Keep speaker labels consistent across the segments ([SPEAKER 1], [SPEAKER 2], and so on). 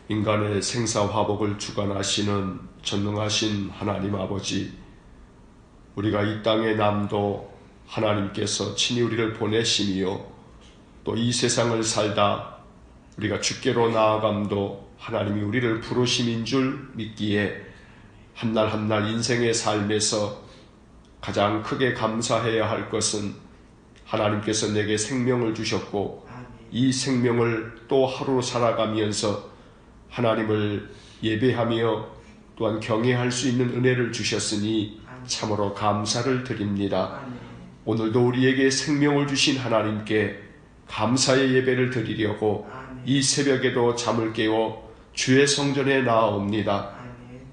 [SPEAKER 1] 인간의 생사화복을 주관하시는 전능하신 하나님 아버지, 우리가 이 땅에 남도 하나님께서 친히 우리를 보내심이요, 또 이 세상을 살다 우리가 주께로 나아감도 하나님이 우리를 부르심인 줄 믿기에 한날 한날 인생의 삶에서 가장 크게 감사해야 할 것은 하나님께서 내게 생명을 주셨고 이 생명을 또 하루 살아가면서 하나님을 예배하며 또한 경외할 수 있는 은혜를 주셨으니 참으로 감사를 드립니다. 오늘도 우리에게 생명을 주신 하나님께 감사의 예배를 드리려고 이 새벽에도 잠을 깨워 주의 성전에 나아옵니다.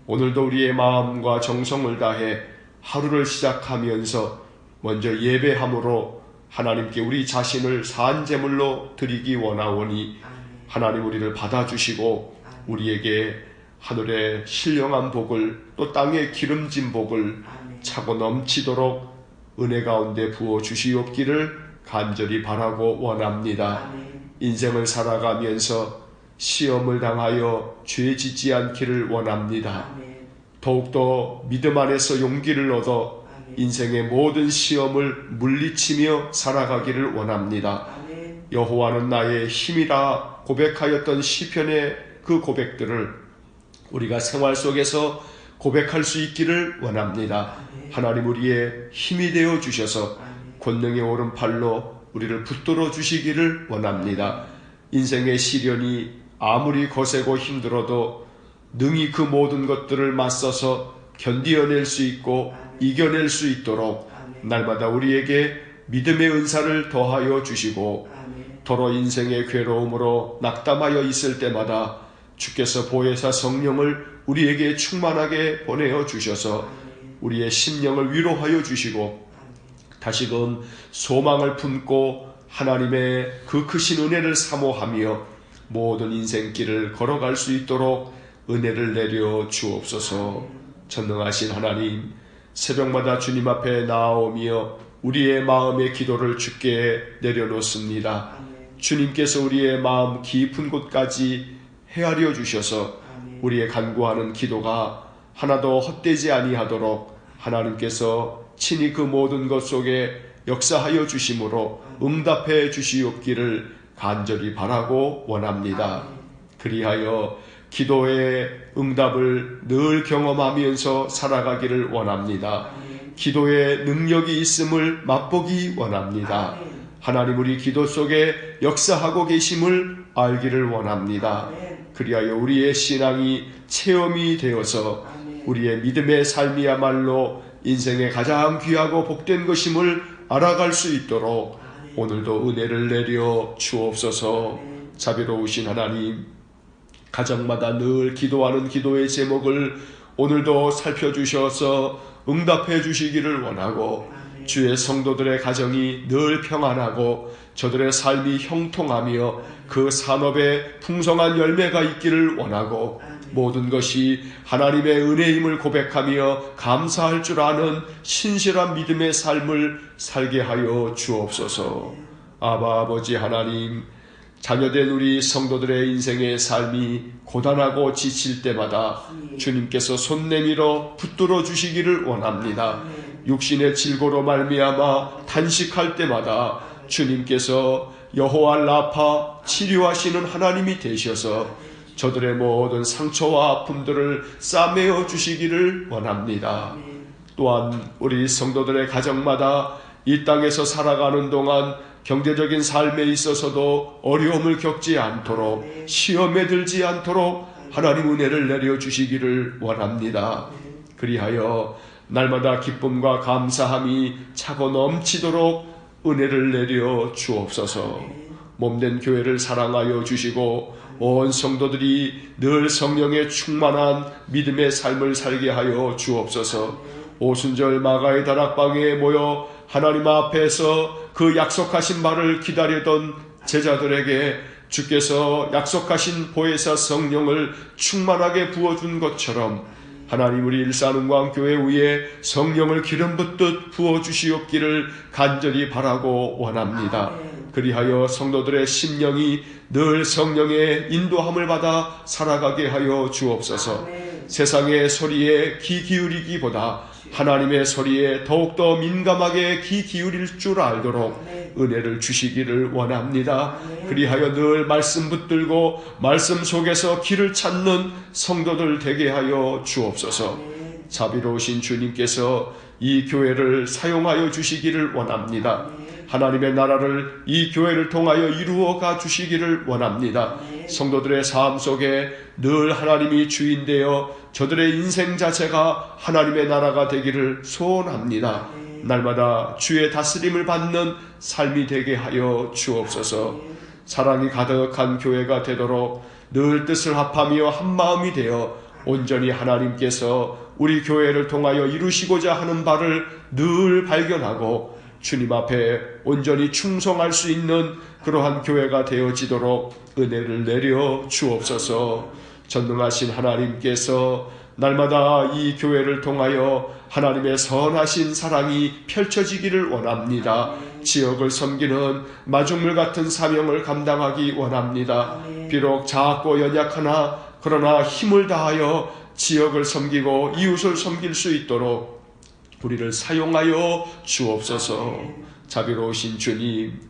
[SPEAKER 1] 오늘도 우리의 마음과 정성을 다해 하루를 시작하면서 먼저 예배함으로 하나님께 우리 자신을 산제물로 드리기 원하오니 하나님 우리를 받아주시고 우리에게 하늘의 신령한 복을 또 땅의 기름진 복을 차고 넘치도록 은혜 가운데 부어 주시옵기를 간절히 바라고 원합니다. 인생을 살아가면서 시험을 당하여 죄 짓지 않기를 원합니다. 더욱더 믿음 안에서 용기를 얻어 인생의 모든 시험을 물리치며 살아가기를 원합니다. 여호와는 나의 힘이라 고백하였던 시편의 그 고백들을 우리가 생활 속에서 고백할 수 있기를 원합니다. 하나님 우리의 힘이 되어 주셔서 권능의 오른팔로 우리를 붙들어 주시기를 원합니다. 인생의 시련이 아무리 거세고 힘들어도 능히 그 모든 것들을 맞서서 견디어낼 수 있고 이겨낼 수 있도록 날마다 우리에게 믿음의 은사를 더하여 주시고 더러 인생의 괴로움으로 낙담하여 있을 때마다 주께서 보혜사 성령을 우리에게 충만하게 보내어 주셔서 우리의 심령을 위로하여 주시고 다시금 소망을 품고 하나님의 그 크신 은혜를 사모하며 모든 인생길을 걸어갈 수 있도록 은혜를 내려 주옵소서. 전능하신 하나님, 새벽마다 주님 앞에 나아오며 우리의 마음의 기도를 주께 내려놓습니다. 주님께서 우리의 마음 깊은 곳까지 헤아려 주셔서 우리의 간구하는 기도가 하나도 헛되지 아니하도록 하나님께서 친히 그 모든 것 속에 역사하여 주심으로 응답해 주시옵기를 간절히 바라고 원합니다. 그리하여 기도의 응답을 늘 경험하면서 살아가기를 원합니다. 기도의 능력이 있음을 맛보기 원합니다. 하나님 우리 기도 속에 역사하고 계심을 알기를 원합니다. 그리하여 우리의 신앙이 체험이 되어서 우리의 믿음의 삶이야말로 인생의 가장 귀하고 복된 것임을 알아갈 수 있도록 오늘도 은혜를 내려 주옵소서. 자비로우신 하나님, 가정마다 늘 기도하는 기도의 제목을 오늘도 살펴주셔서 응답해 주시기를 원하고 주의 성도들의 가정이 늘 평안하고 저들의 삶이 형통하며 그 산업에 풍성한 열매가 있기를 원하고 모든 것이 하나님의 은혜임을 고백하며 감사할 줄 아는 신실한 믿음의 삶을 살게 하여 주옵소서. 아바 아버지 하나님, 자녀된 우리 성도들의 인생의 삶이 고단하고 지칠 때마다 주님께서 손 내밀어 붙들어 주시기를 원합니다. 육신의 질고로 말미암아 단식할 때마다 주님께서 여호와 라파 치료하시는 하나님이 되셔서 저들의 모든 상처와 아픔들을 싸매어 주시기를 원합니다. 또한 우리 성도들의 가정마다 이 땅에서 살아가는 동안 경제적인 삶에 있어서도 어려움을 겪지 않도록 시험에 들지 않도록 하나님 은혜를 내려주시기를 원합니다. 그리하여 날마다 기쁨과 감사함이 차고 넘치도록 은혜를 내려 주옵소서. 몸된 교회를 사랑하여 주시고 온 성도들이 늘 성령의 충만한 믿음의 삶을 살게 하여 주옵소서. 오순절 마가의 다락방에 모여 하나님 앞에서 그 약속하신 말을 기다리던 제자들에게 주께서 약속하신 보혜사 성령을 충만하게 부어준 것처럼 하나님 우리 일산은광교회 위에 성령을 기름 붓듯 부어주시옵기를 간절히 바라고 원합니다. 그리하여 성도들의 심령이 늘 성령의 인도함을 받아 살아가게 하여 주옵소서. 세상의 소리에 귀 기울이기보다 하나님의 소리에 더욱더 민감하게 귀 기울일 줄 알도록 은혜를 주시기를 원합니다. 그리하여 늘 말씀 붙들고 말씀 속에서 길을 찾는 성도들 되게 하여 주옵소서. 자비로우신 주님께서 이 교회를 사용하여 주시기를 원합니다. 하나님의 나라를 이 교회를 통하여 이루어가 주시기를 원합니다. 성도들의 삶 속에 늘 하나님이 주인되어 저들의 인생 자체가 하나님의 나라가 되기를 소원합니다. 날마다 주의 다스림을 받는 삶이 되게 하여 주옵소서. 사랑이 가득한 교회가 되도록 늘 뜻을 합하며 한마음이 되어 온전히 하나님께서 우리 교회를 통하여 이루시고자 하는 바를 늘 발견하고 주님 앞에 온전히 충성할 수 있는 그러한 교회가 되어지도록 은혜를 내려 주옵소서. 전능하신 하나님께서 날마다 이 교회를 통하여 하나님의 선하신 사랑이 펼쳐지기를 원합니다. 지역을 섬기는 마중물 같은 사명을 감당하기 원합니다. 비록 작고 연약하나 그러나 힘을 다하여 지역을 섬기고 이웃을 섬길 수 있도록 우리를 사용하여 주옵소서. 자비로우신 주님,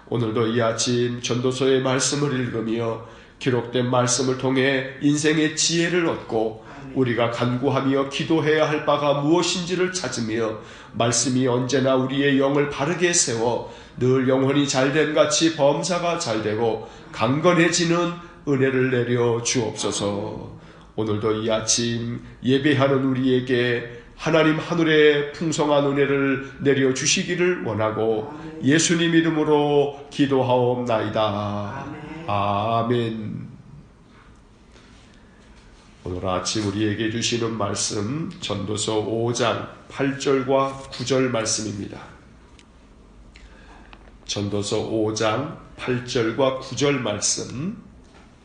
[SPEAKER 1] 오늘도 이 아침 전도서의 말씀을 읽으며 기록된 말씀을 통해 인생의 지혜를 얻고 우리가 간구하며 기도해야 할 바가 무엇인지를 찾으며 말씀이 언제나 우리의 영을 바르게 세워 늘 영혼이 잘됨 같이 범사가 잘되고 강건해지는 은혜를 내려 주옵소서. 오늘도 이 아침 예배하는 우리에게 하나님 하늘의 풍성한 은혜를 내려 주시기를 원하고 예수님 이름으로 기도하옵나이다. 아멘. 오늘 아침 우리에게 주시는 말씀 전도서 5장 8절과 9절 말씀입니다. 전도서 5장 8절과 9절 말씀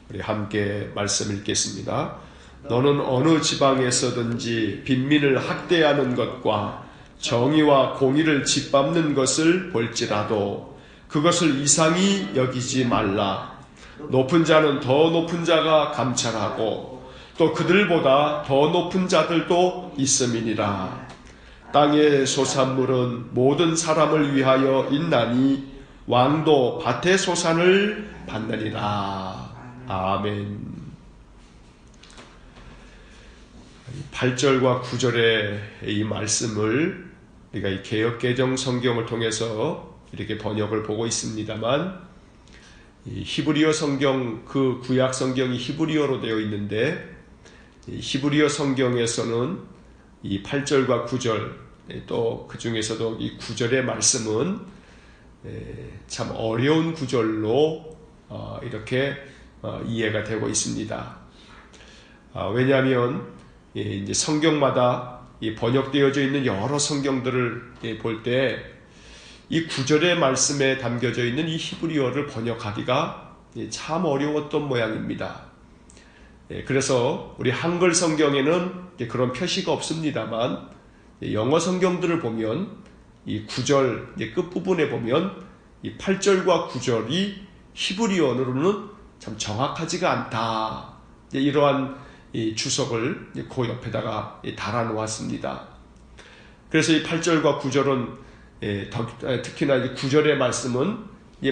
[SPEAKER 1] 우리 함께 말씀 읽겠습니다. 너는 어느 지방에서든지 빈민을 학대하는 것과 정의와 공의를 짓밟는 것을 볼지라도 그것을 이상히 여기지 말라. 높은 자는 더 높은 자가 감찰하고 또 그들보다 더 높은 자들도 있음이니라. 땅의 소산물은 모든 사람을 위하여 있나니 왕도 밭의 소산을 받느니라. 아멘. 8절과 9절의 이 말씀을 우리가 이 개역개정 성경을 통해서 이렇게 번역을 보고 있습니다만 이 히브리어 성경, 그 구약 성경이 히브리어로 되어 있는데 히브리어 성경에서는 이 8절과 9절 또 그 중에서도 이 9절의 말씀은 참 어려운 구절로 이렇게 이해가 되고 있습니다. 왜냐하면 이제 성경마다 번역되어져 있는 여러 성경들을 볼 때 이 9절의 말씀에 담겨져 있는 이 히브리어를 번역하기가 참 어려웠던 모양입니다. 그래서 우리 한글 성경에는 그런 표시가 없습니다만 영어 성경들을 보면 이 9절 끝부분에 보면 이 8절과 9절이 히브리어로는 참 정확하지가 않다. 이러한 이 주석을 그 옆에다가 달아 놓았습니다. 그래서 이 8절과 9절은 특히나 이 9절의 말씀은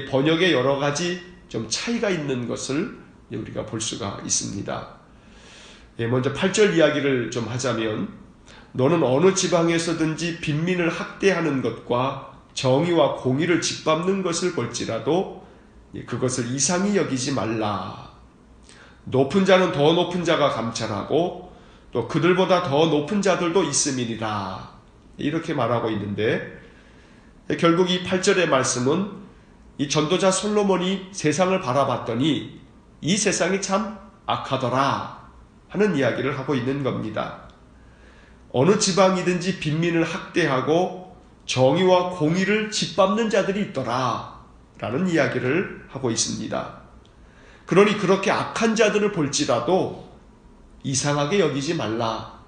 [SPEAKER 1] 번역에 여러 가지 좀 차이가 있는 것을 우리가 볼 수가 있습니다. 먼저 8절 이야기를 좀 하자면 너는 어느 지방에서든지 빈민을 학대하는 것과 정의와 공의를 짓밟는 것을 볼지라도 그것을 이상히 여기지 말라. 높은 자는 더 높은 자가 감찰하고 또 그들보다 더 높은 자들도 있음이니라. 이렇게 말하고 있는데 결국 이 8절의 말씀은 이 전도자 솔로몬이 세상을 바라봤더니 이 세상이 참 악하더라 하는 이야기를 하고 있는 겁니다. 어느 지방이든지 빈민을 학대하고 정의와 공의를 짓밟는 자들이 있더라 라는 이야기를 하고 있습니다. 그러니 그렇게 악한 자들을 볼지라도 이상하게 여기지 말라,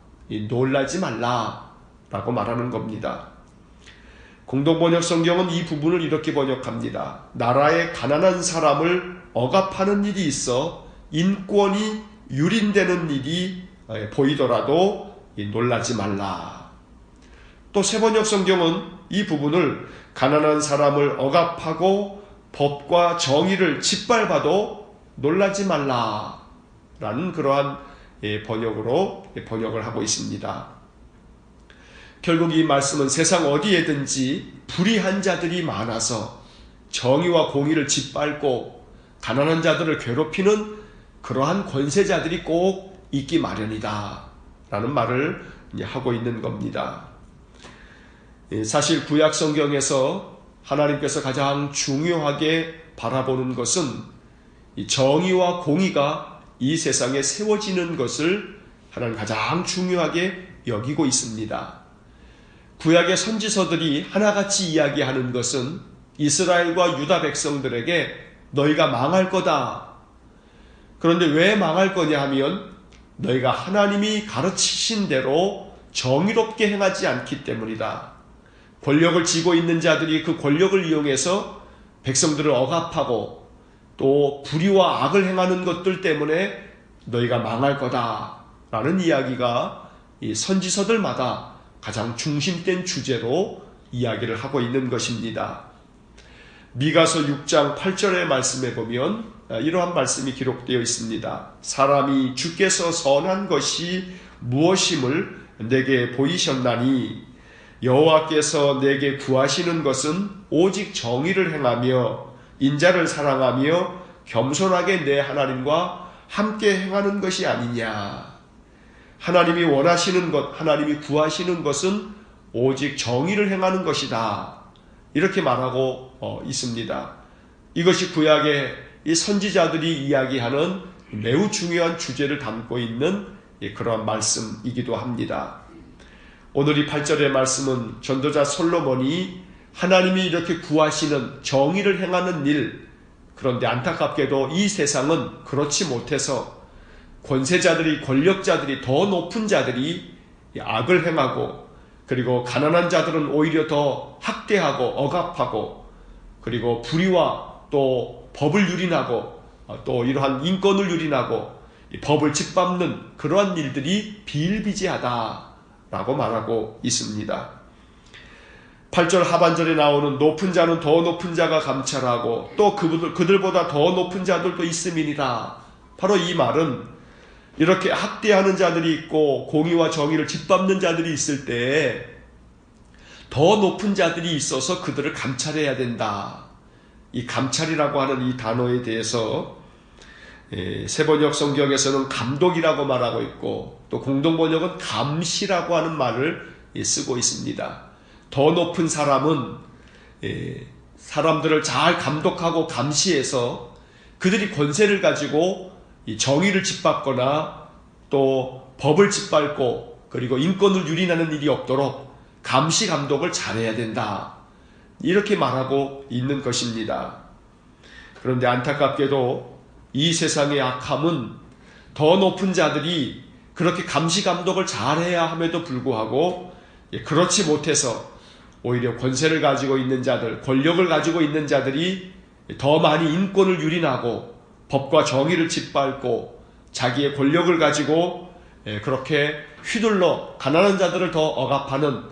[SPEAKER 1] 놀라지 말라 라고 말하는 겁니다. 공동번역 성경은 이 부분을 이렇게 번역합니다. 나라의 가난한 사람을 억압하는 일이 있어 인권이 유린되는 일이 보이더라도 놀라지 말라. 또 세번역 성경은 이 부분을 가난한 사람을 억압하고 법과 정의를 짓밟아도 놀라지 말라 라는 그러한 번역으로 번역을 하고 있습니다. 결국 이 말씀은 세상 어디에든지 불의한 자들이 많아서 정의와 공의를 짓밟고 가난한 자들을 괴롭히는 그러한 권세자들이 꼭 있기 마련이다 라는 말을 하고 있는 겁니다. 사실 구약 성경에서 하나님께서 가장 중요하게 바라보는 것은 이 정의와 공의가 이 세상에 세워지는 것을 하나님 가장 중요하게 여기고 있습니다. 구약의 선지서들이 하나같이 이야기하는 것은 이스라엘과 유다 백성들에게 너희가 망할 거다. 그런데 왜 망할 거냐 하면 너희가 하나님이 가르치신 대로 정의롭게 행하지 않기 때문이다. 권력을 쥐고 있는 자들이 그 권력을 이용해서 백성들을 억압하고 또 불의와 악을 행하는 것들 때문에 너희가 망할 거다 라는 이야기가 이 선지서들마다 가장 중심된 주제로 이야기를 하고 있는 것입니다. 미가서 6장 8절의 말씀에 보면 이러한 말씀이 기록되어 있습니다. 사람이 주께서 선한 것이 무엇임을 내게 보이셨나니 여호와께서 내게 구하시는 것은 오직 정의를 행하며 인자를 사랑하며 겸손하게 내 하나님과 함께 행하는 것이 아니냐. 하나님이 원하시는 것, 하나님이 구하시는 것은 오직 정의를 행하는 것이다. 이렇게 말하고 있습니다. 이것이 구약의 이 선지자들이 이야기하는 매우 중요한 주제를 담고 있는 그러한 말씀이기도 합니다. 오늘 이 8절의 말씀은 전도자 솔로몬이 하나님이 이렇게 구하시는 정의를 행하는 일, 그런데 안타깝게도 이 세상은 그렇지 못해서 권세자들이, 권력자들이, 더 높은 자들이 악을 행하고, 그리고 가난한 자들은 오히려 더 학대하고 억압하고, 그리고 불의와 또 법을 유린하고, 또 이러한 인권을 유린하고 법을 짓밟는 그러한 일들이 비일비재하다라고 말하고 있습니다. 8절 하반절에 나오는 높은 자는 더 높은 자가 감찰하고 또 그들보다 더 높은 자들도 있음이니라. 바로 이 말은 이렇게 학대하는 자들이 있고 공의와 정의를 짓밟는 자들이 있을 때 더 높은 자들이 있어서 그들을 감찰해야 된다. 이 감찰이라고 하는 이 단어에 대해서 세번역 성경에서는 감독이라고 말하고 있고 또 공동번역은 감시라고 하는 말을 쓰고 있습니다. 더 높은 사람은 사람들을 잘 감독하고 감시해서 그들이 권세를 가지고 이 정의를 짓밟거나 또 법을 짓밟고 그리고 인권을 유린하는 일이 없도록 감시 감독을 잘해야 된다. 이렇게 말하고 있는 것입니다. 그런데 안타깝게도 이 세상의 악함은 더 높은 자들이 그렇게 감시 감독을 잘해야 함에도 불구하고 그렇지 못해서 오히려 권세를 가지고 있는 자들, 권력을 가지고 있는 자들이 더 많이 인권을 유린하고 법과 정의를 짓밟고 자기의 권력을 가지고 그렇게 휘둘러 가난한 자들을 더 억압하는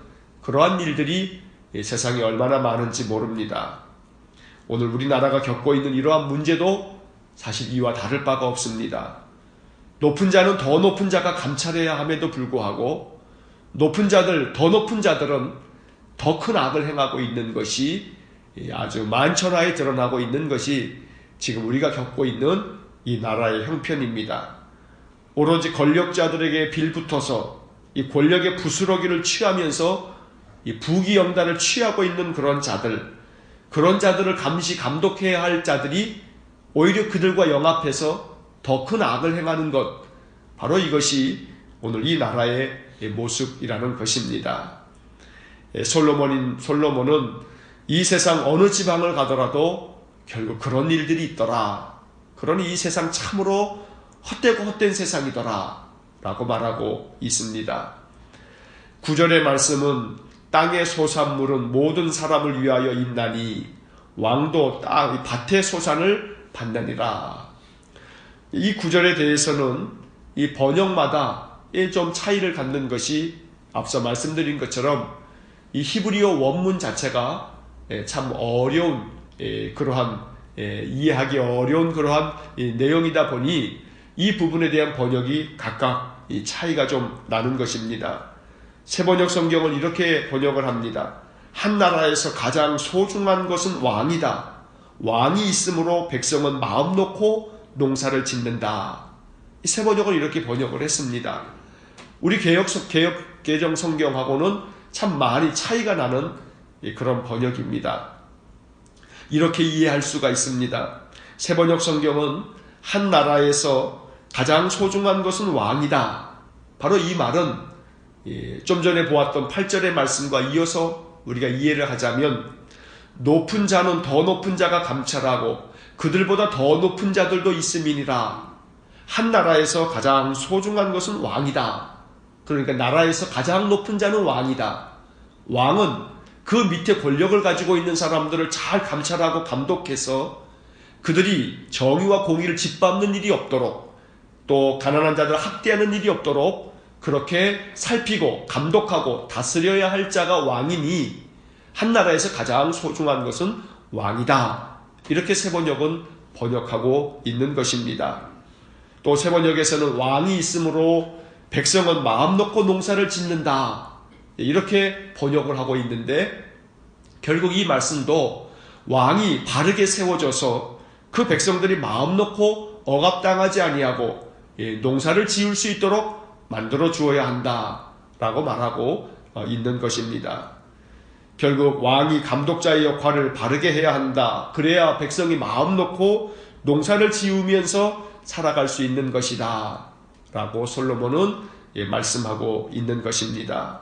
[SPEAKER 1] 그러한 일들이 세상에 얼마나 많은지 모릅니다. 오늘 우리나라가 겪고 있는 이러한 문제도 사실 이와 다를 바가 없습니다. 높은 자는 더 높은 자가 감찰해야 함에도 불구하고 높은 자들, 더 높은 자들은 더 큰 악을 행하고 있는 것이 아주 만천하에 드러나고 있는 것이 지금 우리가 겪고 있는 이 나라의 형편입니다. 오로지 권력자들에게 빌붙어서 이 권력의 부스러기를 취하면서 이 부귀영달을 취하고 있는 그런 자들을 감시 감독해야 할 자들이 오히려 그들과 영합해서 더 큰 악을 행하는 것, 바로 이것이 오늘 이 나라의 모습이라는 것입니다. 솔로몬은 이 세상 어느 지방을 가더라도 결국 그런 일들이 있더라. 그러니 이 세상 참으로 헛되고 헛된 세상이더라 라고 말하고 있습니다. 9절의 말씀은 땅의 소산물은 모든 사람을 위하여 있나니 왕도 밭의 소산을 받느니라. 이 구절에 대해서는 이 번역마다 좀 차이를 갖는 것이 앞서 말씀드린 것처럼 이 히브리어 원문 자체가 참 어려운 그러한 이해하기 어려운 그러한 내용이다 보니 이 부분에 대한 번역이 각각 이 차이가 좀 나는 것입니다. 새번역 성경은 이렇게 번역을 합니다. 한 나라에서 가장 소중한 것은 왕이다. 왕이 있으므로 백성은 마음 놓고 농사를 짓는다. 이 새번역을 이렇게 번역을 했습니다. 우리 개혁개정 성경하고는 참 많이 차이가 나는 그런 번역입니다. 이렇게 이해할 수가 있습니다. 새번역 성경은 한 나라에서 가장 소중한 것은 왕이다. 바로 이 말은 좀 전에 보았던 8절의 말씀과 이어서 우리가 이해를 하자면 높은 자는 더 높은 자가 감찰하고 그들보다 더 높은 자들도 있음이니라. 한 나라에서 가장 소중한 것은 왕이다. 그러니까 나라에서 가장 높은 자는 왕이다. 왕은 그 밑에 권력을 가지고 있는 사람들을 잘 감찰하고 감독해서 그들이 정의와 공의를 짓밟는 일이 없도록 또 가난한 자들을 학대하는 일이 없도록 그렇게 살피고 감독하고 다스려야 할 자가 왕이니 한 나라에서 가장 소중한 것은 왕이다. 이렇게 새번역은 번역하고 있는 것입니다. 또 새번역에서는 왕이 있으므로 백성은 마음 놓고 농사를 짓는다. 이렇게 번역을 하고 있는데 결국 이 말씀도 왕이 바르게 세워져서 그 백성들이 마음 놓고 억압당하지 아니하고 농사를 지을 수 있도록 만들어 주어야 한다라고 말하고 있는 것입니다. 결국 왕이 감독자의 역할을 바르게 해야 한다. 그래야 백성이 마음 놓고 농사를 지으면서 살아갈 수 있는 것이다 라고 솔로몬은 말씀하고 있는 것입니다.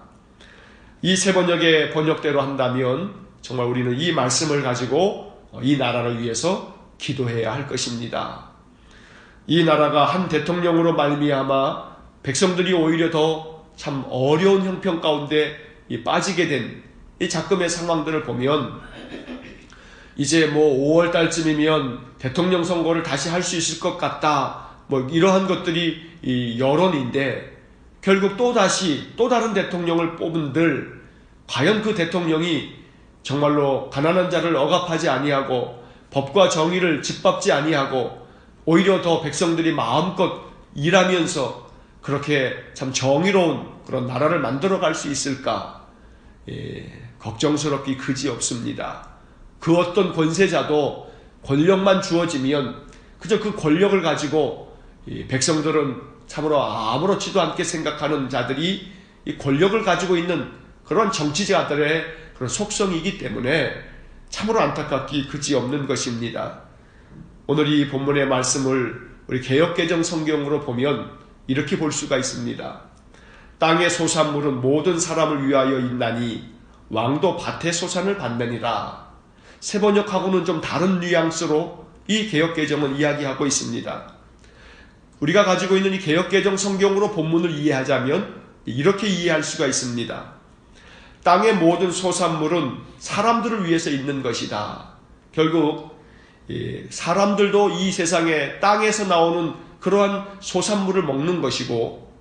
[SPEAKER 1] 이 새번역의 번역대로 한다면 정말 우리는 이 말씀을 가지고 이 나라를 위해서 기도해야 할 것입니다. 이 나라가 한 대통령으로 말미암아 백성들이 오히려 더 참 어려운 형편 가운데 빠지게 된 이 작금의 상황들을 보면 이제 5월 달쯤이면 대통령 선거를 다시 할 수 있을 것 같다. 이러한 것들이 여론인데 결국 또 다른 대통령을 뽑은들 과연 그 대통령이 정말로 가난한 자를 억압하지 아니하고 법과 정의를 짓밟지 아니하고 오히려 더 백성들이 마음껏 일하면서 그렇게 참 정의로운 그런 나라를 만들어갈 수 있을까? 걱정스럽기 그지없습니다. 그 어떤 권세자도 권력만 주어지면 그저 그 권력을 가지고 백성들은 참으로 아무렇지도 않게 생각하는 자들이 이 권력을 가지고 있는 그런 정치자들의 그런 속성이기 때문에 참으로 안타깝기 그지없는 것입니다. 오늘 이 본문의 말씀을 우리 개역개정 성경으로 보면 이렇게 볼 수가 있습니다. 땅의 소산물은 모든 사람을 위하여 있나니 왕도 밭의 소산을 받느니라. 새번역하고는 좀 다른 뉘앙스로 이 개역개정은 이야기하고 있습니다. 우리가 가지고 있는 이 개역개정 성경으로 본문을 이해하자면 이렇게 이해할 수가 있습니다. 땅의 모든 소산물은 사람들을 위해서 있는 것이다. 결국 사람들도 이 세상에 땅에서 나오는 그러한 소산물을 먹는 것이고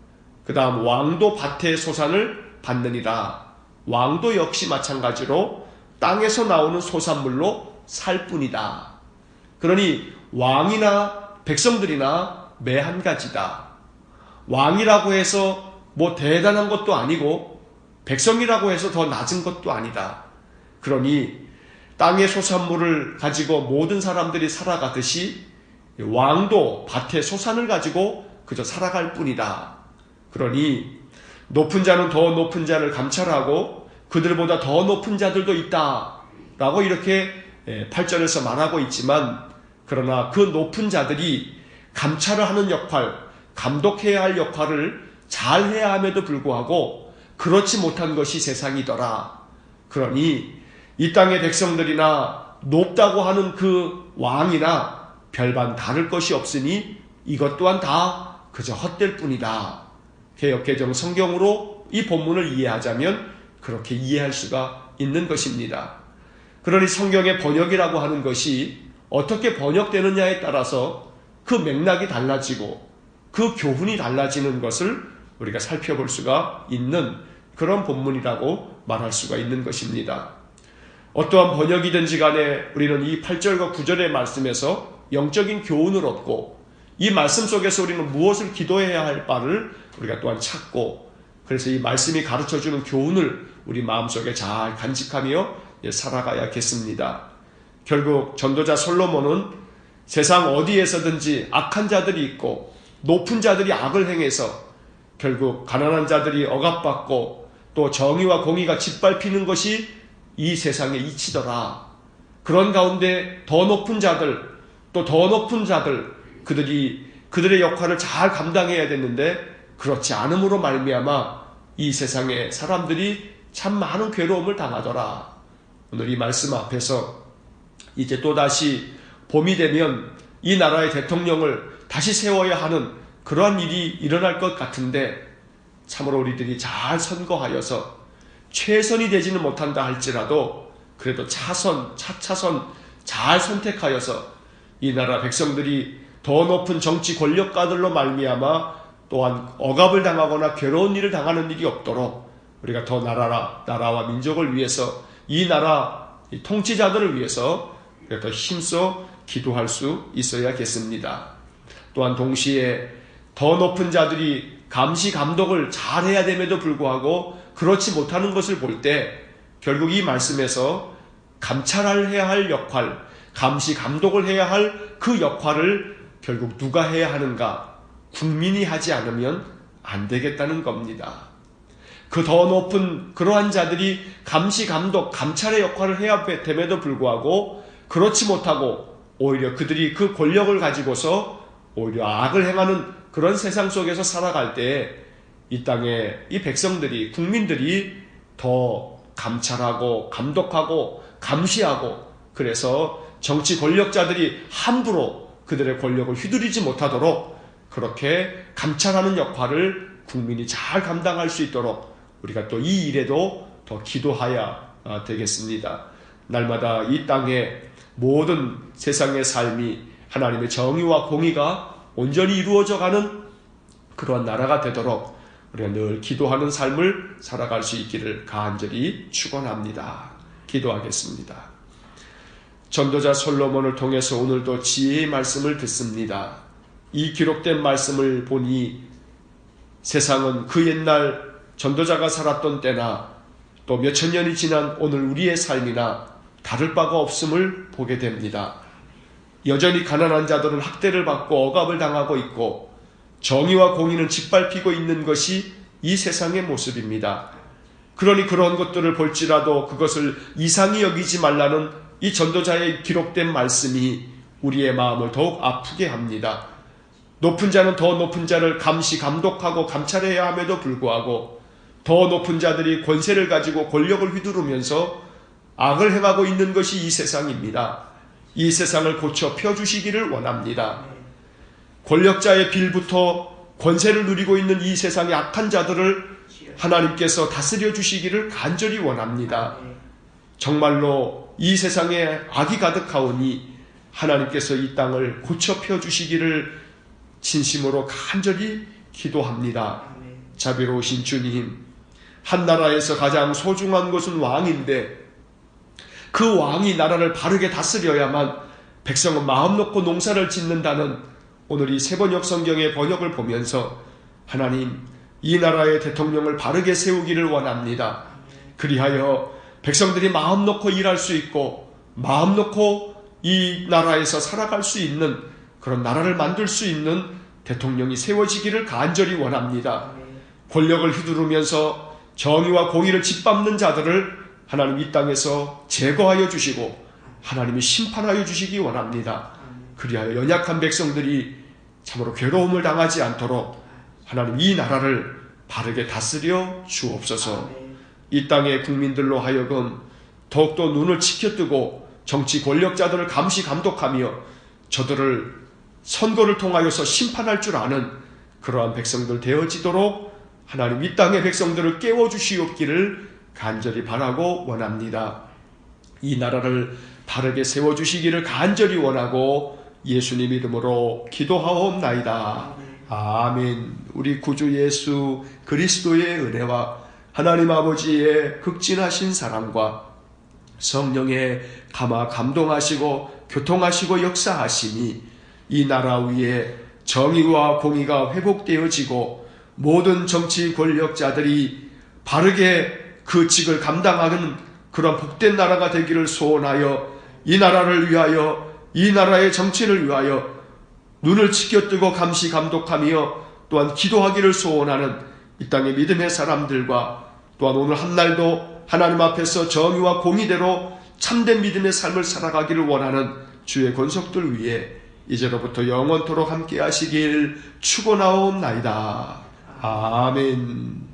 [SPEAKER 1] 그 다음 왕도 밭의 소산을 받느니라. 왕도 역시 마찬가지로 땅에서 나오는 소산물로 살 뿐이다. 그러니 왕이나 백성들이나 매 한 가지다. 왕이라고 해서 대단한 것도 아니고 백성이라고 해서 더 낮은 것도 아니다. 그러니 땅의 소산물을 가지고 모든 사람들이 살아가듯이 왕도 밭의 소산을 가지고 그저 살아갈 뿐이다. 그러니 높은 자는 더 높은 자를 감찰하고 그들보다 더 높은 자들도 있다 라고 이렇게 8절에서 말하고 있지만 그러나 그 높은 자들이 감찰을 하는 역할, 감독해야 할 역할을 잘 해야 함에도 불구하고 그렇지 못한 것이 세상이더라. 그러니 이 땅의 백성들이나 높다고 하는 그 왕이나 별반 다를 것이 없으니 이것 또한 다 그저 헛될 뿐이다. 개역개정 성경으로 이 본문을 이해하자면 그렇게 이해할 수가 있는 것입니다. 그러니 성경의 번역이라고 하는 것이 어떻게 번역되느냐에 따라서 그 맥락이 달라지고 그 교훈이 달라지는 것을 우리가 살펴볼 수가 있는 그런 본문이라고 말할 수가 있는 것입니다. 어떠한 번역이든지 간에 우리는 이 8절과 9절의 말씀에서 영적인 교훈을 얻고 이 말씀 속에서 우리는 무엇을 기도해야 할 바를 우리가 또한 찾고, 그래서 이 말씀이 가르쳐주는 교훈을 우리 마음속에 잘 간직하며 살아가야겠습니다. 결국 전도자 솔로몬은 세상 어디에서든지 악한 자들이 있고 높은 자들이 악을 행해서 결국 가난한 자들이 억압받고 또 정의와 공의가 짓밟히는 것이 이 세상의 이치더라. 그런 가운데 더 높은 자들, 또 더 높은 자들, 그들의 역할을 잘 감당해야 됐는데 그렇지 않음으로 말미암아 이 세상의 사람들이 참 많은 괴로움을 당하더라. 오늘 이 말씀 앞에서 이제 또다시 봄이 되면 이 나라의 대통령을 다시 세워야 하는 그러한 일이 일어날 것 같은데, 참으로 우리들이 잘 선거하여서 최선이 되지는 못한다 할지라도 그래도 차차선 잘 선택하여서 이 나라 백성들이 더 높은 정치 권력가들로 말미암아 또한 억압을 당하거나 괴로운 일을 당하는 일이 없도록 우리가 더 나라와 민족을 위해서, 이 나라 통치자들을 위해서 더 힘써 기도할 수 있어야겠습니다. 또한 동시에 더 높은 자들이 감시 감독을 잘해야 됨에도 불구하고 그렇지 못하는 것을 볼 때 결국 이 말씀에서 감찰해야 할 역할, 감시 감독을 해야 할 그 역할을 결국 누가 해야 하는가? 국민이 하지 않으면 안 되겠다는 겁니다. 그 더 높은 그러한 자들이 감시 감독, 감찰의 역할을 해야 됨에도 불구하고 그렇지 못하고 오히려 그들이 그 권력을 가지고서 오히려 악을 행하는 그런 세상 속에서 살아갈 때 이 땅에 이 백성들이, 국민들이 더 감찰하고 감독하고 감시하고, 그래서 정치 권력자들이 함부로 그들의 권력을 휘두르지 못하도록 그렇게 감찰하는 역할을 국민이 잘 감당할 수 있도록 우리가 또 이 일에도 더 기도해야 되겠습니다. 날마다 이 땅의 모든 세상의 삶이 하나님의 정의와 공의가 온전히 이루어져가는 그러한 나라가 되도록 우리가 늘 기도하는 삶을 살아갈 수 있기를 간절히 축원합니다. 기도하겠습니다. 전도자 솔로몬을 통해서 오늘도 지혜의 말씀을 듣습니다. 이 기록된 말씀을 보니 세상은 그 옛날 전도자가 살았던 때나 또 몇천 년이 지난 오늘 우리의 삶이나 다를 바가 없음을 보게 됩니다. 여전히 가난한 자들은 학대를 받고 억압을 당하고 있고 정의와 공의는 짓밟히고 있는 것이 이 세상의 모습입니다. 그러니 그런 것들을 볼지라도 그것을 이상히 여기지 말라는 이 전도자의 기록된 말씀이 우리의 마음을 더욱 아프게 합니다. 높은 자는 더 높은 자를 감시 감독하고 감찰해야 함에도 불구하고 더 높은 자들이 권세를 가지고 권력을 휘두르면서 악을 행하고 있는 것이 이 세상입니다. 이 세상을 고쳐 펴주시기를 원합니다. 권력자의 빌부터 권세를 누리고 있는 이 세상의 악한 자들을 하나님께서 다스려 주시기를 간절히 원합니다. 정말로 이 세상에 악이 가득하오니 하나님께서 이 땅을 고쳐 펴주시기를 진심으로 간절히 기도합니다. 자비로우신 주님, 한 나라에서 가장 소중한 것은 왕인데 그 왕이 나라를 바르게 다스려야만 백성은 마음 놓고 농사를 짓는다는 오늘 이 세번역 성경의 번역을 보면서 하나님, 이 나라의 대통령을 바르게 세우기를 원합니다. 그리하여 백성들이 마음 놓고 일할 수 있고 마음 놓고 이 나라에서 살아갈 수 있는 그런 나라를 만들 수 있는 대통령이 세워지기를 간절히 원합니다. 권력을 휘두르면서 정의와 공의를 짓밟는 자들을 하나님 이 땅에서 제거하여 주시고 하나님이 심판하여 주시기 원합니다. 그리하여 연약한 백성들이 참으로 괴로움을 당하지 않도록 하나님 이 나라를 바르게 다스려 주옵소서. 이 땅의 국민들로 하여금 더욱더 눈을 치켜뜨고 정치 권력자들을 감시 감독하며 저들을 선거를 통하여서 심판할 줄 아는 그러한 백성들 되어지도록 하나님 이 땅의 백성들을 깨워주시옵기를 간절히 바라고 원합니다. 이 나라를 바르게 세워주시기를 간절히 원하고 예수님 이름으로 기도하옵나이다. 아멘. 우리 구주 예수 그리스도의 은혜와 하나님 아버지의 극진하신 사랑과 성령의 감동하시고 교통하시고 역사하심이 이 나라 위에 정의와 공의가 회복되어지고 모든 정치 권력자들이 바르게 그 직을 감당하는 그런 복된 나라가 되기를 소원하여 이 나라를 위하여 이 나라의 정치를 위하여 눈을 치켜뜨고 감시 감독하며 또한 기도하기를 소원하는 이 땅의 믿음의 사람들과 또한 오늘 한날도 하나님 앞에서 정의와 공의대로 참된 믿음의 삶을 살아가기를 원하는 주의 권속들 위해 이제로부터 영원토록 함께 하시길 축원하옵나이다. 아멘.